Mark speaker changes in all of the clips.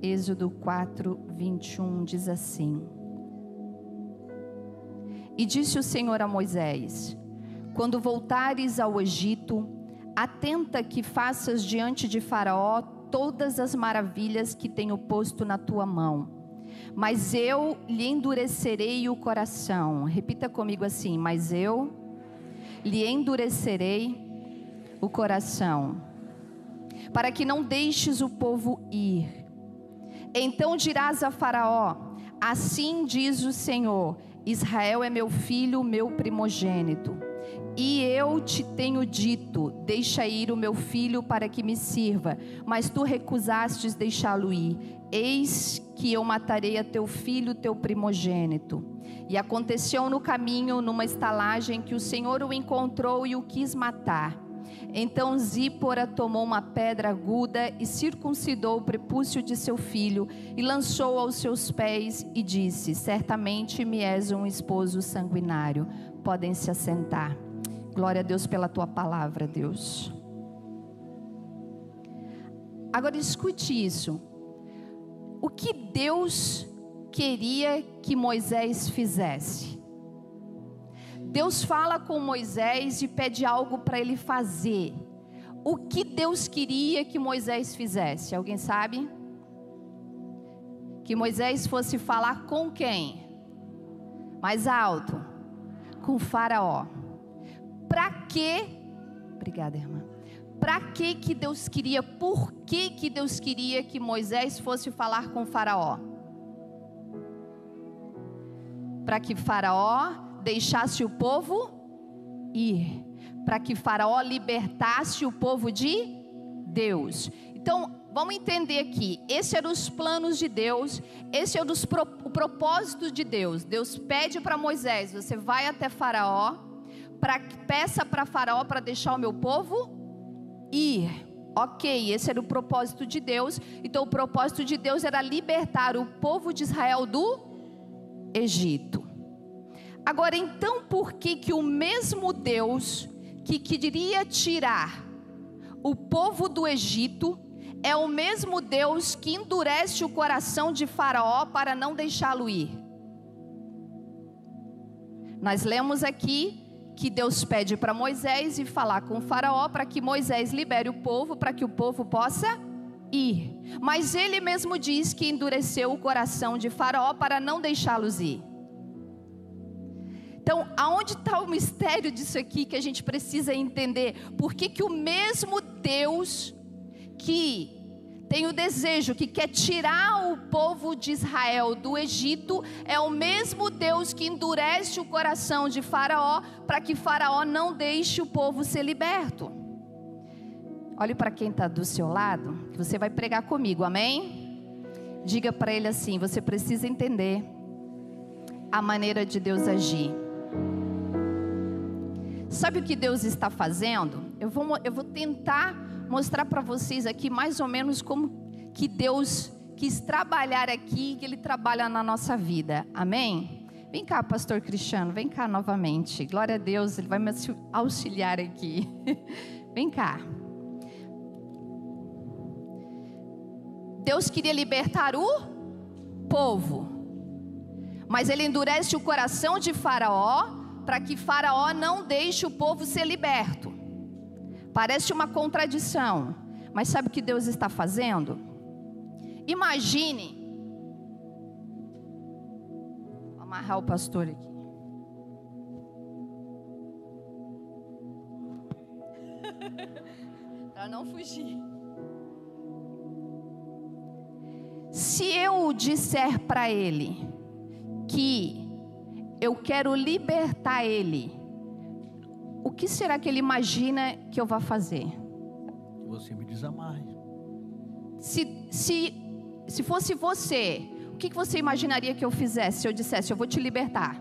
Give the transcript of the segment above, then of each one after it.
Speaker 1: Êxodo 4, 21 diz assim: E disse o Senhor a Moisés: Quando voltares ao Egito, atenta que faças diante de Faraó todas as maravilhas que tenho posto na tua mão. Mas eu lhe endurecerei o coração. Repita comigo assim: mas eu lhe endurecerei o coração, para que não deixes o povo ir. Então dirás a Faraó: assim diz o Senhor, Israel é meu filho, meu primogênito. E eu te tenho dito: deixa ir o meu filho para que me sirva, mas tu recusastes deixá-lo ir. Eis que eu matarei a teu filho, teu primogênito. E aconteceu no caminho, numa estalagem, que o Senhor o encontrou e o quis matar. Então Zípora tomou uma pedra aguda e circuncidou o prepúcio de seu filho e lançou aos seus pés e disse: certamente me és um esposo sanguinário. Podem se assentar. Glória a Deus pela tua palavra, Deus. Agora escute isso. O que Deus queria que Moisés fizesse? Deus fala com Moisés e pede algo para ele fazer. O que Deus queria que Moisés fizesse? Alguém sabe? Que Moisés fosse falar com quem? Mais alto. Com Faraó. Para quê? Obrigada, irmã. Para que Deus queria? Por que Deus queria que Moisés fosse falar com Faraó? Para que Faraó deixasse o povo ir. Para que Faraó libertasse o povo de Deus. Então, vamos entender aqui. Esse era os planos de Deus. Esse é o propósito de Deus. Deus pede para Moisés: você vai até Faraó, peça para Faraó para deixar o meu povo ir. Ok, esse era o propósito de Deus. Então o propósito de Deus era libertar o povo de Israel do Egito. Agora, então, por que o mesmo Deus que queria tirar o povo do Egito é o mesmo Deus que endurece o coração de Faraó para não deixá-lo ir? Nós lemos aqui que Deus pede para Moisés ir falar com o Faraó para que Moisés libere o povo, para que o povo possa ir. Mas ele mesmo diz que endureceu o coração de Faraó para não deixá-los ir. Então, aonde está o mistério disso aqui que a gente precisa entender? Por que o mesmo Deus que tem o desejo, que quer tirar o povo de Israel do Egito, é o mesmo Deus que endurece o coração de Faraó, para que Faraó não deixe o povo ser liberto? Olhe para quem está do seu lado, que você vai pregar comigo, amém? Diga para ele assim: você precisa entender a maneira de Deus agir. Sabe o que Deus está fazendo? Eu vou tentar mostrar para vocês aqui mais ou menos como que Deus quis trabalhar aqui, que Ele trabalha na nossa vida, amém? Vem cá, pastor Cristiano, vem cá novamente. Glória a Deus, Ele vai me auxiliar aqui. Vem cá. Deus queria libertar o povo, mas Ele endurece o coração de Faraó, para que Faraó não deixe o povo ser liberto. Parece uma contradição, mas sabe o que Deus está fazendo? Imagine, vou amarrar o pastor aqui. Para não fugir. Se eu disser para ele que eu quero libertar ele, o que será que ele imagina que eu vou fazer?
Speaker 2: Que você me desamarre.
Speaker 1: Se fosse você, o que você imaginaria que eu fizesse se eu dissesse: eu vou te libertar?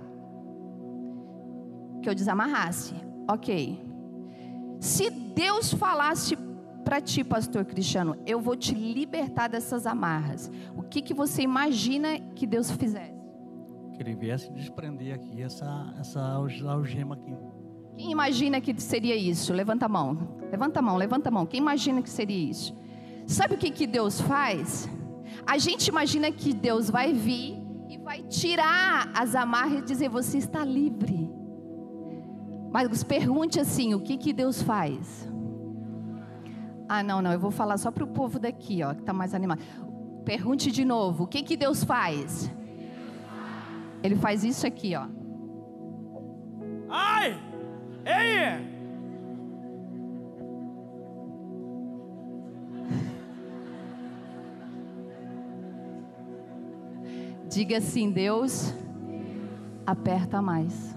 Speaker 1: Que eu desamarrasse. Ok. Se Deus falasse para ti, pastor Cristiano: eu vou te libertar dessas amarras, o que você imagina que Deus fizesse?
Speaker 2: Que ele viesse desprender aqui essa algema aqui.
Speaker 1: Quem imagina que seria isso? Levanta a mão. Levanta a mão, levanta a mão. Quem imagina que seria isso? Sabe o que Deus faz? A gente imagina que Deus vai vir e vai tirar as amarras e dizer: você está livre. Mas pergunte assim: o que Deus faz? Ah, não, eu vou falar só para o povo daqui, ó, que está mais animado. Pergunte de novo: o que Deus faz? Ele faz isso aqui, ó.
Speaker 3: Ai! Ei!
Speaker 1: Diga assim: Deus aperta mais.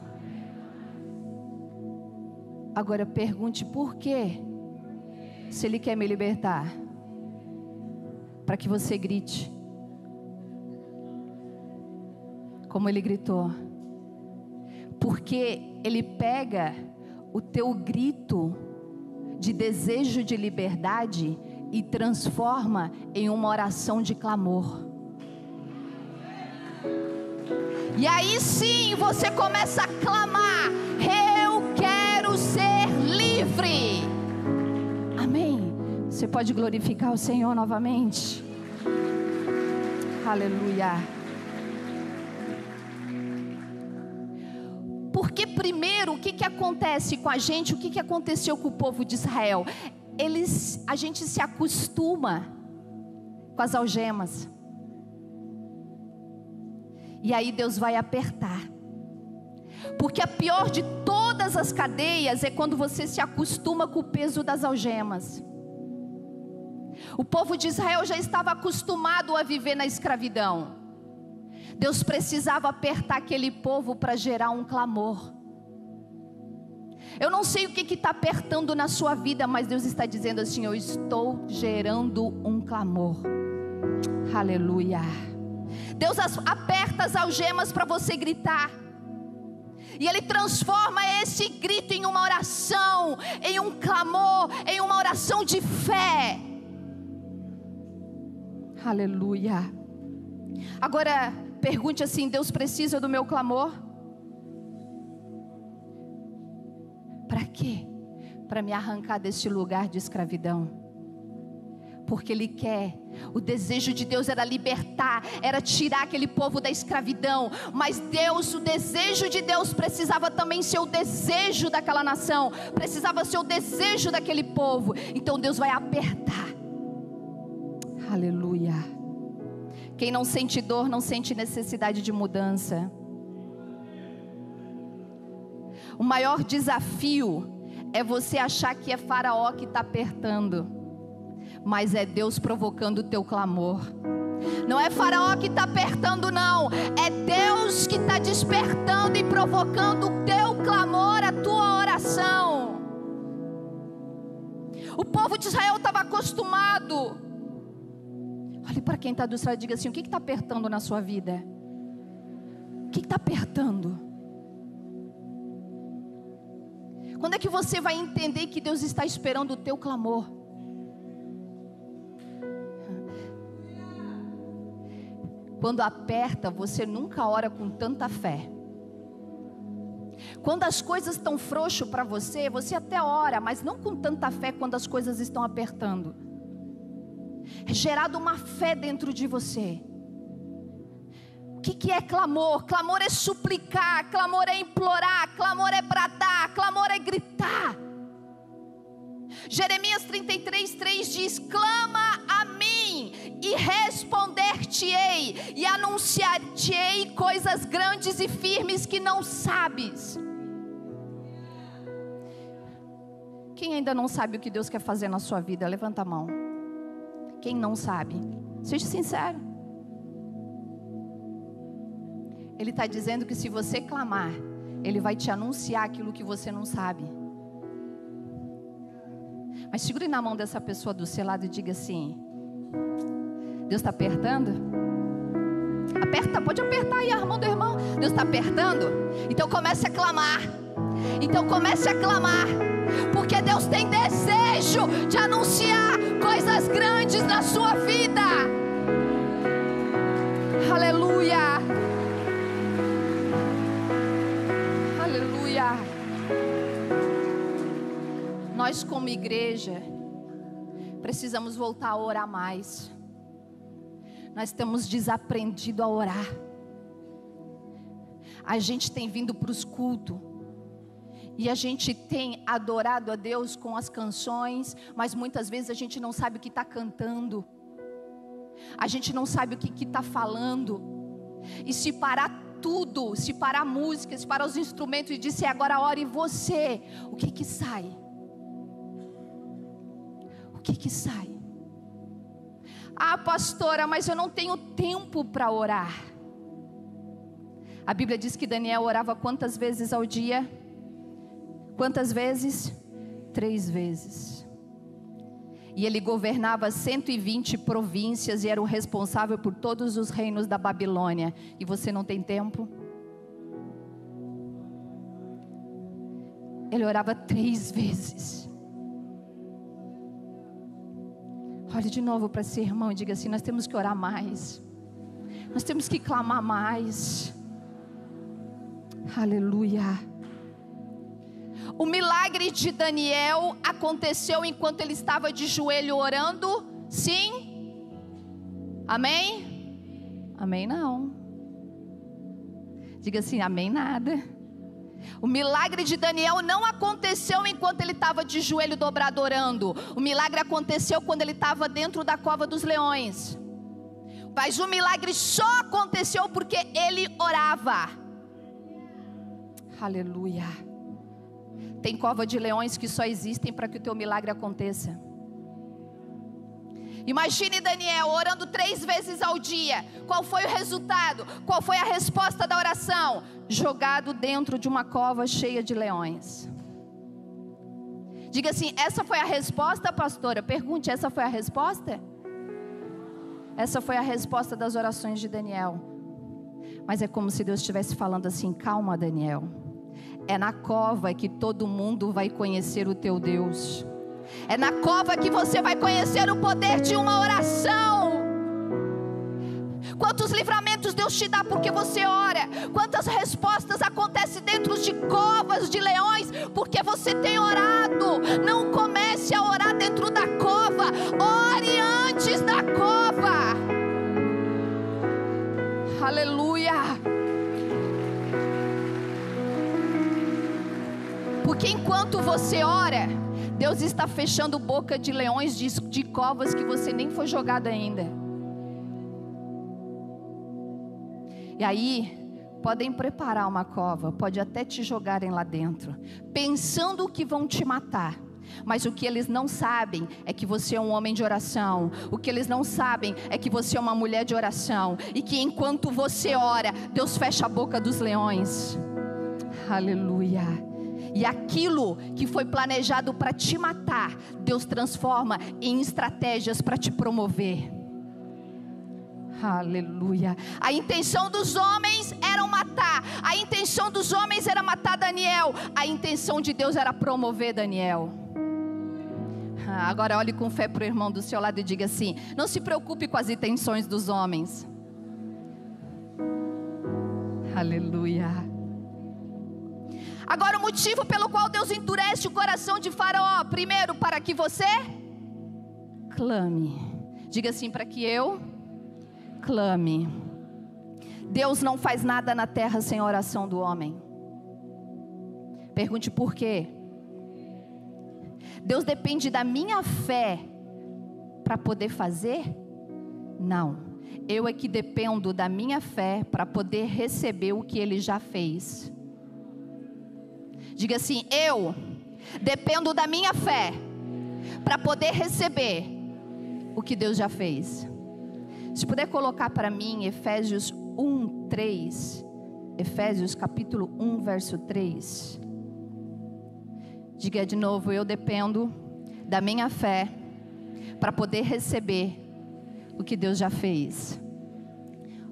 Speaker 1: Agora pergunte por quê. Se Ele quer me libertar, para que você grite como Ele gritou. Porque Ele pega o teu grito de desejo de liberdade e transforma em uma oração de clamor. E aí sim você começa a clamar: eu quero ser livre. Amém. Você pode glorificar o Senhor novamente? Aleluia. Porque primeiro, o que acontece com a gente? O que aconteceu com o povo de Israel? A gente se acostuma com as algemas. E aí Deus vai apertar. Porque a pior de todas as cadeias é quando você se acostuma com o peso das algemas. O povo de Israel já estava acostumado a viver na escravidão. Deus precisava apertar aquele povo para gerar um clamor. Eu não sei o que está apertando na sua vida, mas Deus está dizendo assim: eu estou gerando um clamor. Aleluia. Deus aperta as algemas para você gritar. E Ele transforma esse grito em uma oração, em um clamor, em uma oração de fé. Aleluia. Agora pergunte assim: Deus precisa do meu clamor? Para quê? Para me arrancar deste lugar de escravidão. Porque Ele quer. O desejo de Deus era libertar, era tirar aquele povo da escravidão. Mas Deus, o desejo de Deus precisava também ser o desejo daquela nação, precisava ser o desejo daquele povo. Então Deus vai apertar. Aleluia. Quem não sente dor não sente necessidade de mudança. O maior desafio é você achar que é Faraó que está apertando, mas é Deus provocando o teu clamor. Não é Faraó que está apertando, não. É Deus que está despertando e provocando o teu clamor, a tua oração. O povo de Israel estava acostumado. Olhe para quem está do seu lado e diga assim: o que está apertando na sua vida? O que está apertando? Quando é que você vai entender que Deus está esperando o teu clamor? Quando aperta, você nunca ora com tanta fé. Quando as coisas estão frouxas para você, você até ora, mas não com tanta fé quando as coisas estão apertando. É gerado uma fé dentro de você. O que é clamor? Clamor é suplicar, clamor é implorar, clamor é bradar, clamor é gritar. Jeremias 33:3 diz: clama a mim e responder-te-ei, e anunciar-te-ei coisas grandes e firmes que não sabes. Quem ainda não sabe o que Deus quer fazer na sua vida, levanta a mão. Quem não sabe, seja sincero. Ele está dizendo que se você clamar, Ele vai te anunciar aquilo que você não sabe. Mas segure na mão dessa pessoa do seu lado e diga assim: Deus está apertando? Aperta, pode apertar aí a mão do irmão. Deus está apertando? Então comece a clamar. Então comece a clamar, porque Deus tem desejo de anunciar coisas grandes na sua vida. Aleluia. Aleluia. Nós como igreja precisamos voltar a orar mais. Nós temos desaprendido a orar. A gente tem vindo para os cultos e a gente tem adorado a Deus com as canções, mas muitas vezes a gente não sabe o que está cantando, a gente não sabe o que está falando. E se parar tudo, se parar a música, se parar os instrumentos e disser agora ore você, o que sai? O que sai? Ah, pastora, mas eu não tenho tempo para orar. A Bíblia diz que Daniel orava quantas vezes ao dia? Quantas vezes? 3 vezes. E ele governava 120 províncias e era o responsável por todos os reinos da Babilônia. E você não tem tempo? Ele orava 3 vezes. Olhe de novo para esse irmão e diga assim: nós temos que orar mais. Nós temos que clamar mais. Aleluia. O milagre de Daniel aconteceu enquanto ele estava de joelho orando? Sim? Amém? Amém não. Diga assim: amém nada. O milagre de Daniel não aconteceu enquanto ele estava de joelho dobrado orando. O milagre aconteceu quando ele estava dentro da cova dos leões. Mas o milagre só aconteceu porque ele orava. Aleluia. Tem cova de leões que só existem para que o teu milagre aconteça. Imagine Daniel orando 3 vezes ao dia. Qual foi o resultado? Qual foi a resposta da oração? Jogado dentro de uma cova cheia de leões. Diga assim: essa foi a resposta, pastora? Pergunte: essa foi a resposta? Essa foi a resposta das orações de Daniel. Mas é como se Deus estivesse falando assim: calma, Daniel. É na cova que todo mundo vai conhecer o teu Deus. É na cova que você vai conhecer o poder de uma oração. Quantos livramentos Deus te dá porque você ora. Quantas respostas acontecem dentro de covas de leões porque você tem orado. Não comece a orar dentro da cova. Ore antes da cova. Aleluia. Porque enquanto você ora, Deus está fechando boca de leões de covas que você nem foi jogado ainda. E aí, podem preparar uma cova, pode até te jogarem lá dentro, pensando que vão te matar. Mas o que eles não sabem é que você é um homem de oração. O que eles não sabem é que você é uma mulher de oração. E que enquanto você ora, Deus fecha a boca dos leões. Aleluia. E aquilo que foi planejado para te matar, Deus transforma em estratégias para te promover. Aleluia. A intenção dos homens era matar. A intenção dos homens era matar Daniel. A intenção de Deus era promover Daniel. Agora olhe com fé para o irmão do seu lado e diga assim: não se preocupe com as intenções dos homens. Aleluia. Agora o motivo pelo qual Deus endurece o coração de Faraó: primeiro, para que você clame. Diga assim: para que eu clame. Deus não faz nada na terra sem a oração do homem. Pergunte por quê? Deus depende da minha fé para poder fazer? Não. Eu é que dependo da minha fé para poder receber o que Ele já fez. Diga assim: eu dependo da minha fé para poder receber o que Deus já fez. Se puder colocar para mim Efésios 1:3, Efésios capítulo 1, verso 3. Diga de novo: eu dependo da minha fé para poder receber o que Deus já fez.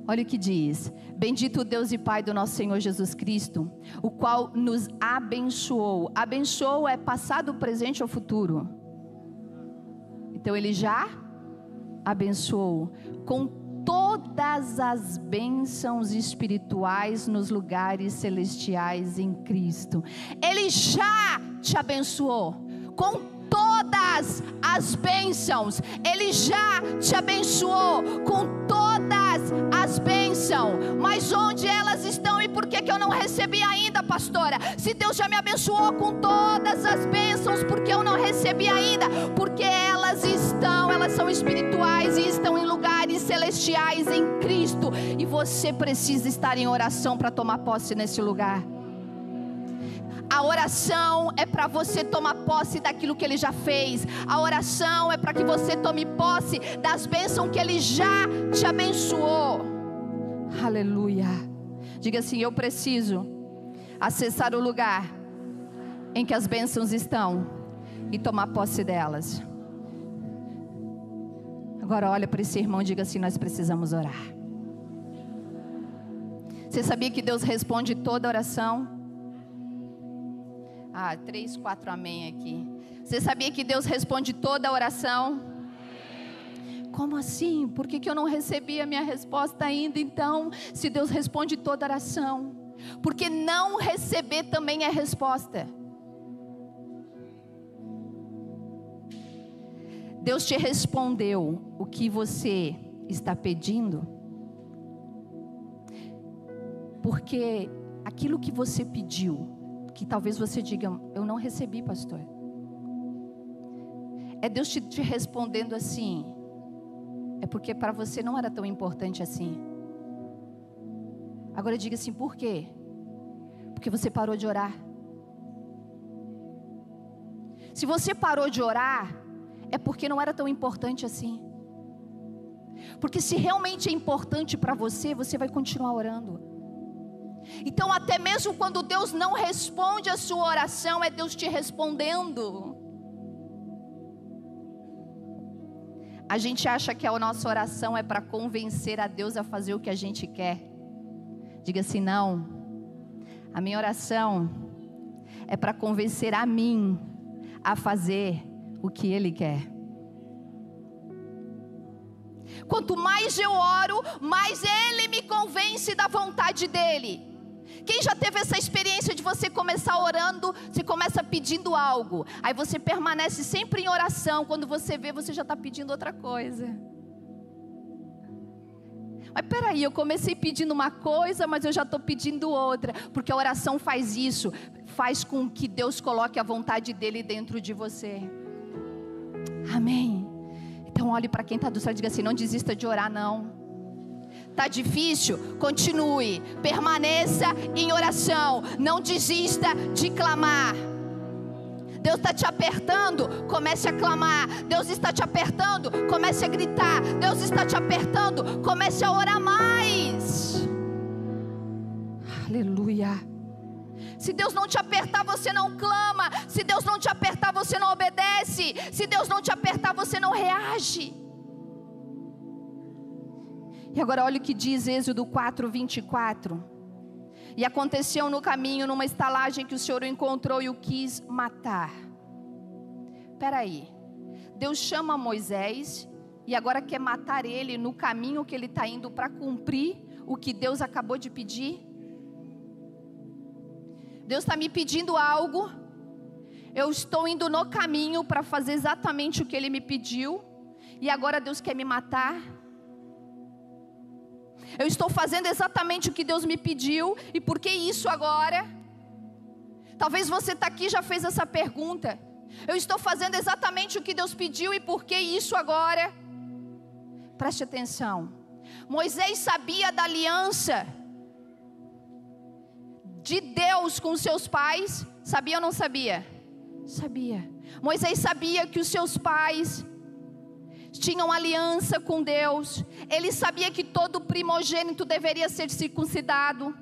Speaker 1: Olha o que diz: bendito o Deus e Pai do nosso Senhor Jesus Cristo, o qual nos abençoou. Abençoou é passado, presente ou futuro. Então Ele já abençoou com todas as bênçãos espirituais nos lugares celestiais em Cristo. Ele já te abençoou com todas as bênçãos. Ele já te abençoou com todas as bênçãos. Mas onde elas estão e por que eu não recebi ainda, pastora? Se Deus já me abençoou com todas as bênçãos, por que eu não recebi ainda? Porque elas são espirituais e estão em lugares celestiais em Cristo. E você precisa estar em oração para tomar posse nesse lugar. A oração é para você tomar posse daquilo que Ele já fez. A oração é para que você tome posse das bênçãos que Ele já te abençoou. Aleluia. Diga assim: eu preciso acessar o lugar em que as bênçãos estão e tomar posse delas. Agora olha para esse irmão e diga assim: nós precisamos orar. Você sabia que Deus responde toda oração? 3, 4 amém aqui. Você sabia que Deus responde toda oração? Como assim? Por que eu não recebi a minha resposta ainda então? Se Deus responde toda oração. Porque não receber também é resposta. Deus te respondeu o que você está pedindo, porque aquilo que você pediu, que talvez você diga: eu não recebi, pastor, é Deus te respondendo assim: é porque para você não era tão importante assim. Agora diga assim: por quê? Porque você parou de orar. Se você parou de orar, é porque não era tão importante assim. Porque se realmente é importante para você, você vai continuar orando. Então até mesmo quando Deus não responde a sua oração, é Deus te respondendo. A gente acha que a nossa oração é para convencer a Deus a fazer o que a gente quer. Diga assim: não, a minha oração é para convencer a mim a fazer o que Ele quer. Quanto mais eu oro, mais Ele me convence da vontade dEle. Quem já teve essa experiência de você começar orando, você começa pedindo algo, aí você permanece sempre em oração, quando você vê, você já está pedindo outra coisa. Mas peraí, eu comecei pedindo uma coisa, mas eu já estou pedindo outra. Porque a oração faz isso, faz com que Deus coloque a vontade dEle dentro de você. Amém. Então olhe para quem está do céu e diga assim: não desista de orar não. Está difícil? Continue, permaneça em oração, não desista de clamar. Deus está te apertando, comece a clamar. Deus está te apertando, comece a gritar. Deus está te apertando, comece a orar mais. Aleluia. Se Deus não te apertar, você não clama. Se Deus não te apertar, você não obedece. Se Deus não te apertar, você não reage. E agora olha o que diz Êxodo 4:24. E aconteceu no caminho, numa estalagem, que o Senhor o encontrou e o quis matar. Espera aí, Deus chama Moisés e agora quer matar ele no caminho que ele está indo para cumprir o que Deus acabou de pedir? Deus está me pedindo algo, eu estou indo no caminho para fazer exatamente o que Ele me pediu, e agora Deus quer me matar? Eu estou fazendo exatamente o que Deus me pediu, e por que isso agora? Talvez você está aqui e já fez essa pergunta. Eu estou fazendo exatamente o que Deus pediu, e por que isso agora? Preste atenção. Moisés sabia da aliança de Deus com seus pais. Sabia ou não sabia? Sabia. Moisés sabia que os seus pais tinham aliança com Deus. Ele sabia que todo primogênito deveria ser circuncidado,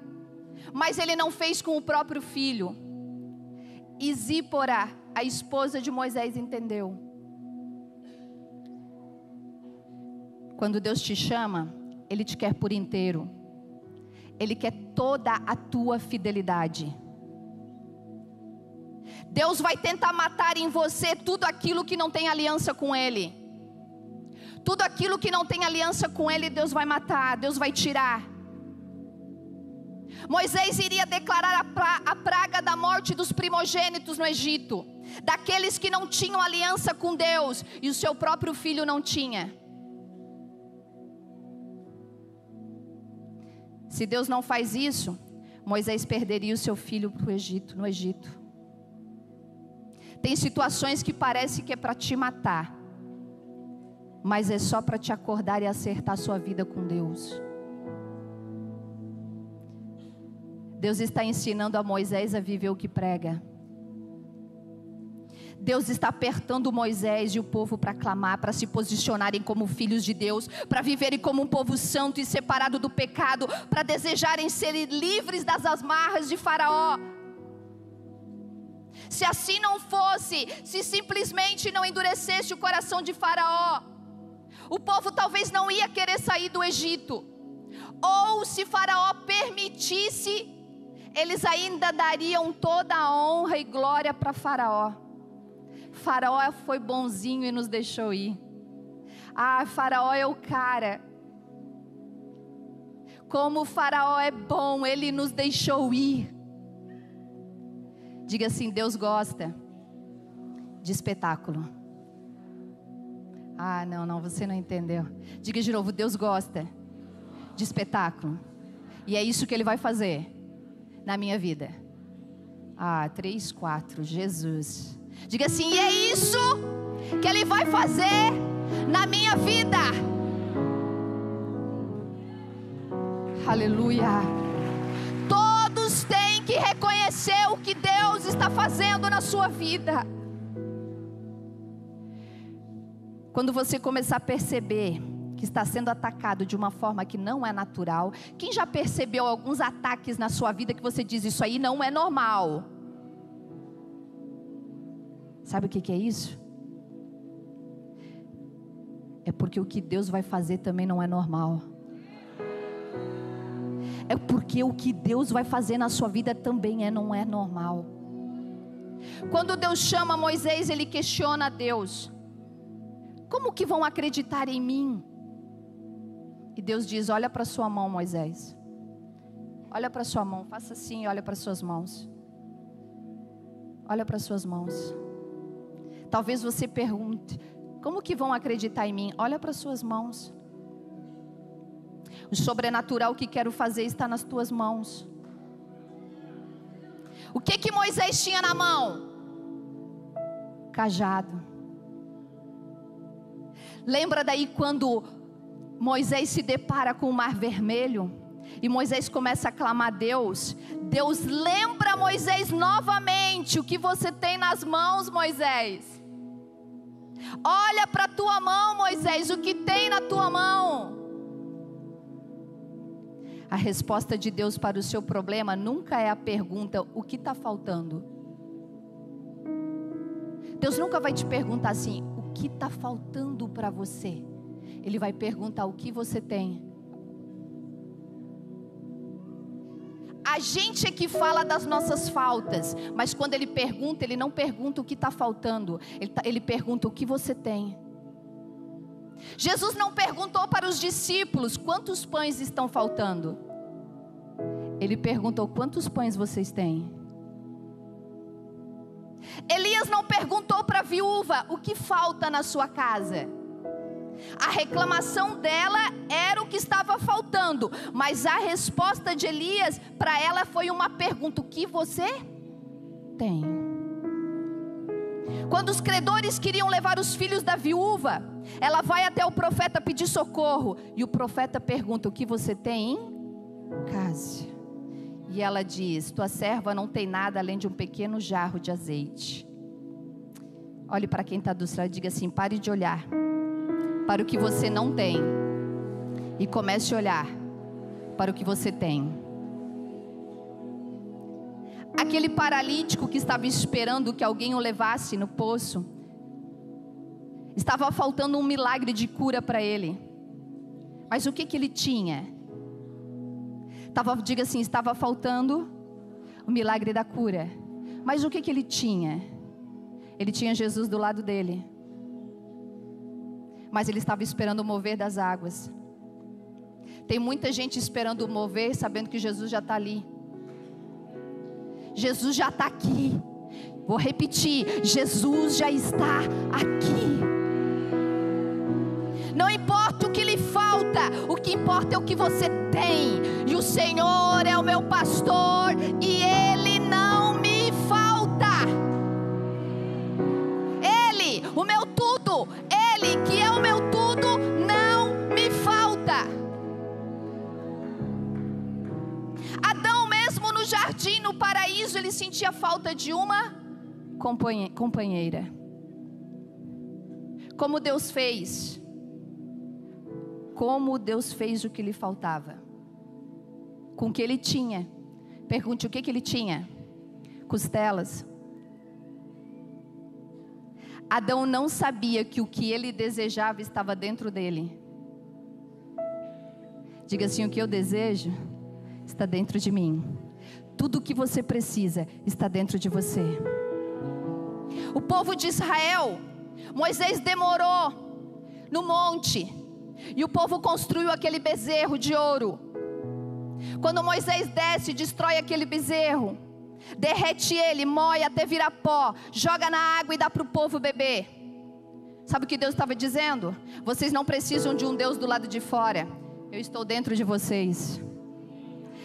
Speaker 1: mas ele não fez com o próprio filho. E Zípora, a esposa de Moisés, entendeu. Quando Deus te chama, Ele te quer por inteiro. Ele quer toda a tua fidelidade. Deus vai tentar matar em você tudo aquilo que não tem aliança com Ele. Tudo aquilo que não tem aliança com Ele, Deus vai matar, Deus vai tirar. Moisés iria declarar a praga da morte dos primogênitos no Egito, daqueles que não tinham aliança com Deus, e o seu próprio filho não tinha. Se Deus não faz isso, Moisés perderia o seu filho no Egito. Tem situações que parece que é para te matar, mas é só para te acordar e acertar a sua vida com Deus. Deus está ensinando a Moisés a viver o que prega. Deus está apertando Moisés e o povo para clamar, para se posicionarem como filhos de Deus, para viverem como um povo santo e separado do pecado, para desejarem ser livres das amarras de Faraó. Se assim não fosse, se simplesmente não endurecesse o coração de Faraó, o povo talvez não ia querer sair do Egito. Ou se Faraó permitisse, eles ainda dariam toda a honra e glória para Faraó. Faraó foi bonzinho e nos deixou ir. Faraó é o cara. Como Faraó é bom, ele nos deixou ir. Diga assim: Deus gosta de espetáculo. Não, você não entendeu. Diga de novo: Deus gosta de espetáculo. E é isso que Ele vai fazer na minha vida. 3, 4, Jesus. Diga assim: e é isso que Ele vai fazer na minha vida. Aleluia. Todos têm que reconhecer o que Deus está fazendo na sua vida. Quando você começar a perceber que está sendo atacado de uma forma que não é natural. Quem já percebeu alguns ataques na sua vida que você diz: isso aí não é normal? Sabe o que é isso? É porque o que Deus vai fazer também não é normal. É porque o que Deus vai fazer na sua vida também não é normal. Quando Deus chama Moisés, Ele questiona a Deus: como que vão acreditar em mim? E Deus diz: olha para sua mão, Moisés. Olha para sua mão, faça assim, olha para suas mãos. Olha para suas mãos. Talvez você pergunte: como que vão acreditar em mim? Olha para suas mãos. O sobrenatural que quero fazer está nas tuas mãos. O que Moisés tinha na mão? Cajado. Lembra daí quando Moisés se depara com o mar vermelho e Moisés começa a clamar a Deus? Deus lembra Moisés novamente: o que você tem nas mãos, Moisés? Olha para a tua mão, Moisés, o que tem na tua mão? A resposta de Deus para o seu problema nunca é a pergunta: o que está faltando? Deus nunca vai te perguntar assim: o que está faltando para você? Ele vai perguntar: o que você tem? A gente é que fala das nossas faltas, mas quando Ele pergunta, Ele não pergunta o que está faltando, Ele pergunta: o que você tem? Jesus não perguntou para os discípulos: quantos pães estão faltando? Ele perguntou: quantos pães vocês têm? Elias não perguntou para a viúva: o que falta na sua casa? A reclamação dela era o que estava faltando, mas a resposta de Elias para ela foi uma pergunta: o que você tem? Quando os credores queriam levar os filhos da viúva, ela vai até o profeta pedir socorro, e o profeta pergunta: o que você tem em casa? E ela diz: tua serva não tem nada além de um pequeno jarro de azeite. Olhe para quem está do seu lado e diga assim: pare de olhar para o que você não tem e comece a olhar para o que você tem. Aquele paralítico que estava esperando que alguém o levasse no poço, estava faltando um milagre de cura para ele. Mas o que ele tinha? Diga assim: estava faltando o milagre da cura. Mas o que ele tinha? Ele tinha Jesus do lado dele. Mas ele estava esperando o mover das águas. Tem muita gente esperando o mover, sabendo que Jesus já está ali. Jesus já está aqui. Vou repetir, Jesus já está aqui. Não importa o que lhe falta, o que importa é o que você tem. E o Senhor é o meu pastor e Ele não me falta. Ele, o meu tudo, Ele que é o meu tudo, não me falta. Adão mesmo no jardim, no paraíso, ele sentia falta de uma companheira. Como Deus fez o que lhe faltava, com o que ele tinha. Pergunte o que ele tinha: costelas. Adão não sabia que o que ele desejava estava dentro dele. Diga assim: o que eu desejo está dentro de mim. Tudo o que você precisa está dentro de você. O povo de Israel, Moisés demorou no monte, e o povo construiu aquele bezerro de ouro. Quando Moisés desce, destrói aquele bezerro, derrete ele, moe até virar pó, joga na água e dá para o povo beber. Sabe o que Deus estava dizendo? Vocês não precisam de um Deus do lado de fora. Eu estou dentro de vocês.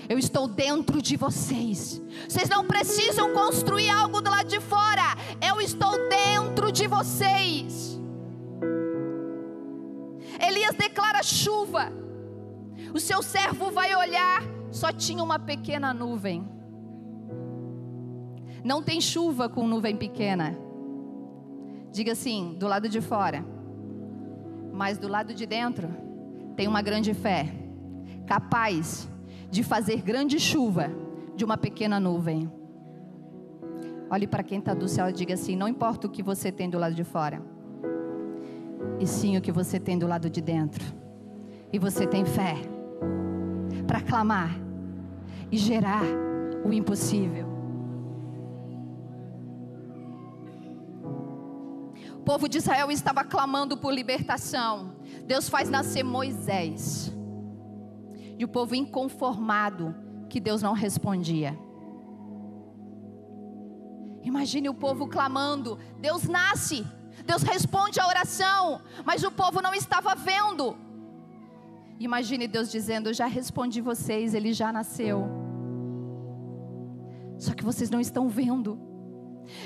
Speaker 1: Eu estou dentro de vocês. Vocês não precisam construir algo do lado de fora. Eu estou dentro de vocês. Elias declara chuva. O seu servo vai olhar, só tinha uma pequena nuvem. Não tem chuva com nuvem pequena. Diga assim: do lado de fora. Mas do lado de dentro tem uma grande fé, capaz de fazer grande chuva de uma pequena nuvem. Olhe para quem está do céu e diga assim: não importa o que você tem do lado de fora, e sim o que você tem do lado de dentro. E você tem fé para clamar e gerar o impossível. O povo de Israel estava clamando por libertação. Deus faz nascer Moisés. E o povo inconformado que Deus não respondia. Imagine o povo clamando, Deus nasce, Deus responde a oração, mas o povo não estava vendo. Imagine Deus dizendo: eu já respondi vocês, ele já nasceu. Só que vocês não estão vendo.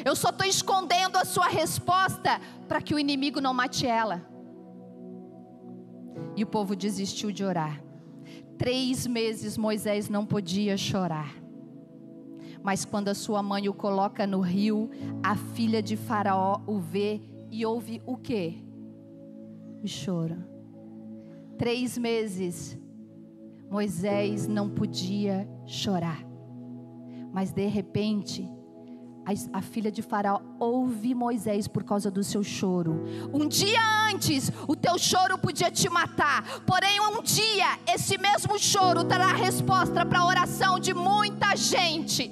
Speaker 1: Eu só estou escondendo a sua resposta para que o inimigo não mate ela. E o povo desistiu de orar. 3 meses Moisés não podia chorar. Mas quando a sua mãe o coloca no rio, a filha de Faraó o vê e ouve o quê? O choro. 3 meses Moisés não podia chorar. Mas de repente a filha de Faraó ouve Moisés por causa do seu choro. Um dia antes, o teu choro podia te matar. Porém, um dia, esse mesmo choro trará resposta para a oração de muita gente.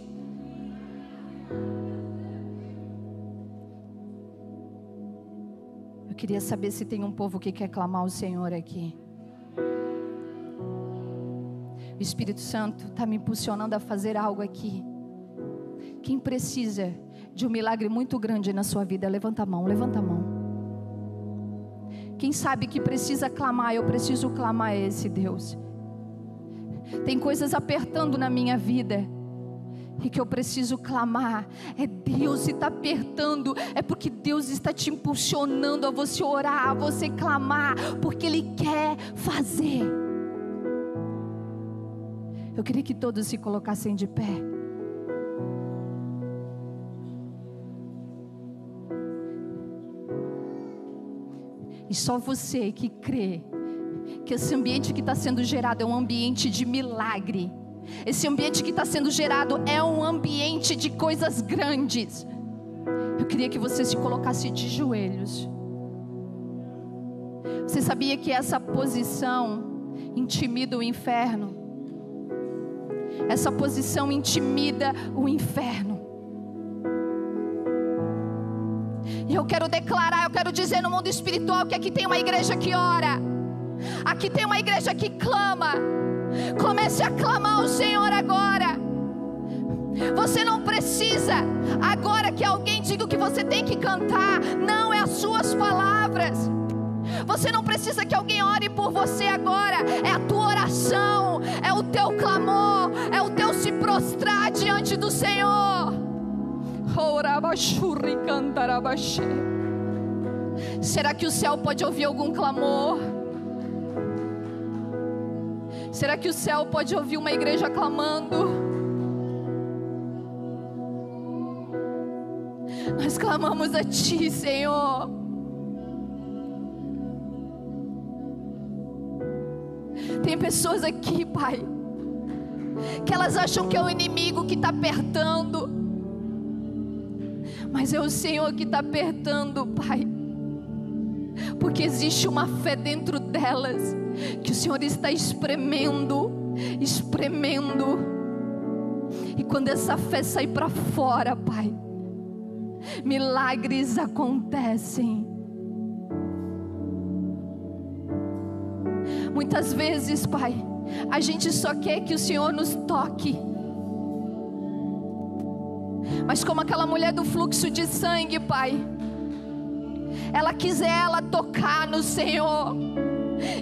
Speaker 1: Eu queria saber se tem um povo que quer clamar ao Senhor aqui. O Espírito Santo está me impulsionando a fazer algo aqui. Quem precisa de um milagre muito grande na sua vida, levanta a mão, levanta a mão. Quem sabe que precisa clamar, eu preciso clamar a esse Deus. Tem coisas apertando na minha vida e que eu preciso clamar. É Deus que está apertando, é porque Deus está te impulsionando a você orar, a você clamar, porque Ele quer fazer. Eu queria que todos se colocassem de pé. E só você que crê que esse ambiente que está sendo gerado é um ambiente de milagre. Esse ambiente que está sendo gerado é um ambiente de coisas grandes. Eu queria que você se colocasse de joelhos. Você sabia que essa posição intimida o inferno? Essa posição intimida o inferno. E eu quero declarar, eu quero dizer no mundo espiritual que aqui tem uma igreja que ora. Aqui tem uma igreja que clama. Comece a clamar ao Senhor agora. Você não precisa agora que alguém diga o que você tem que cantar. Não, é as suas palavras. Você não precisa que alguém ore por você agora. É a tua oração, é o teu clamor, é o teu se prostrar diante do Senhor. Será que o céu pode ouvir algum clamor? Será que o céu pode ouvir uma igreja clamando? Nós clamamos a Ti, Senhor. Tem pessoas aqui, Pai, que elas acham que é o inimigo que está apertando, mas é o Senhor que está apertando, Pai, porque existe uma fé dentro delas, que o Senhor está espremendo, e quando essa fé sair para fora, Pai, milagres acontecem. Muitas vezes, Pai, a gente só quer que o Senhor nos toque, mas como aquela mulher do fluxo de sangue, Pai, ela quis tocar no Senhor,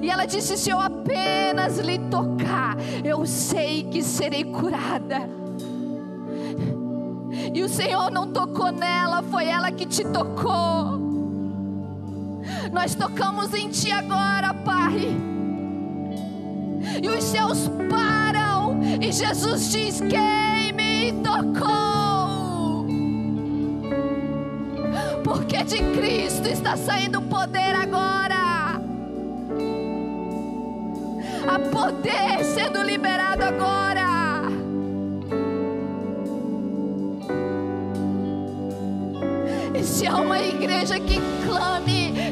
Speaker 1: e ela disse: se eu apenas lhe tocar, eu sei que serei curada. E o Senhor não tocou nela, foi ela que te tocou. Nós tocamos em Ti agora, Pai, e os céus param, e Jesus diz: quem me tocou? Porque de Cristo está saindo poder agora. Há poder sendo liberado agora. E se há uma igreja que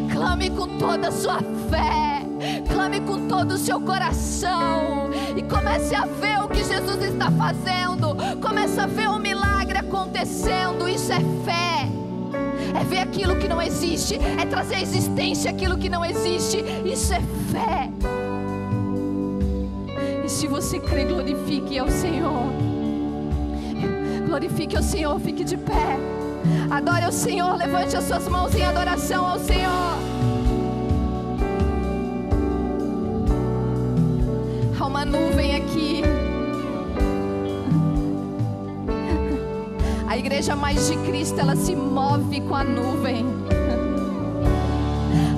Speaker 1: clame com toda a sua fé, clame com todo o seu coração, e comece a ver o que Jesus está fazendo, comece a ver o milagre acontecendo. Isso é fé, é ver aquilo que não existe, é trazer à existência aquilo que não existe. Isso é fé. E se você crê, glorifique ao Senhor, glorifique ao Senhor, fique de pé, adore ao Senhor, levante as suas mãos em adoração ao Senhor. Há uma nuvem aqui. A igreja mais de Cristo, ela se move com a nuvem.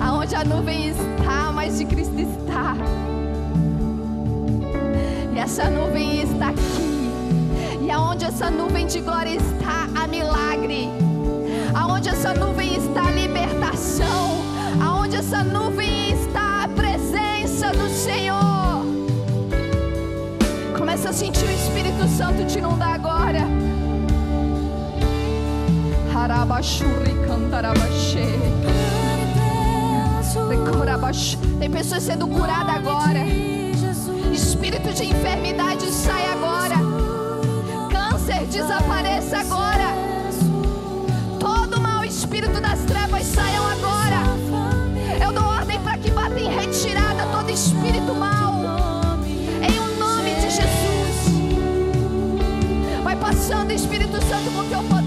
Speaker 1: Aonde a nuvem está, mais de Cristo está. E essa nuvem está aqui. E aonde essa nuvem de glória está, há milagre. Aonde essa nuvem está, a libertação. Aonde essa nuvem está, a presença do Senhor. Começa a sentir o Espírito Santo te inundar agora. Tem pessoas sendo curadas agora. Espírito de enfermidade sai agora. Câncer desapareça agora. Todo mau espírito das trevas saiam agora. Eu dou ordem para que bata em retirada todo espírito mau, em o nome de Jesus. Vai passando, Espírito Santo, com teu poder.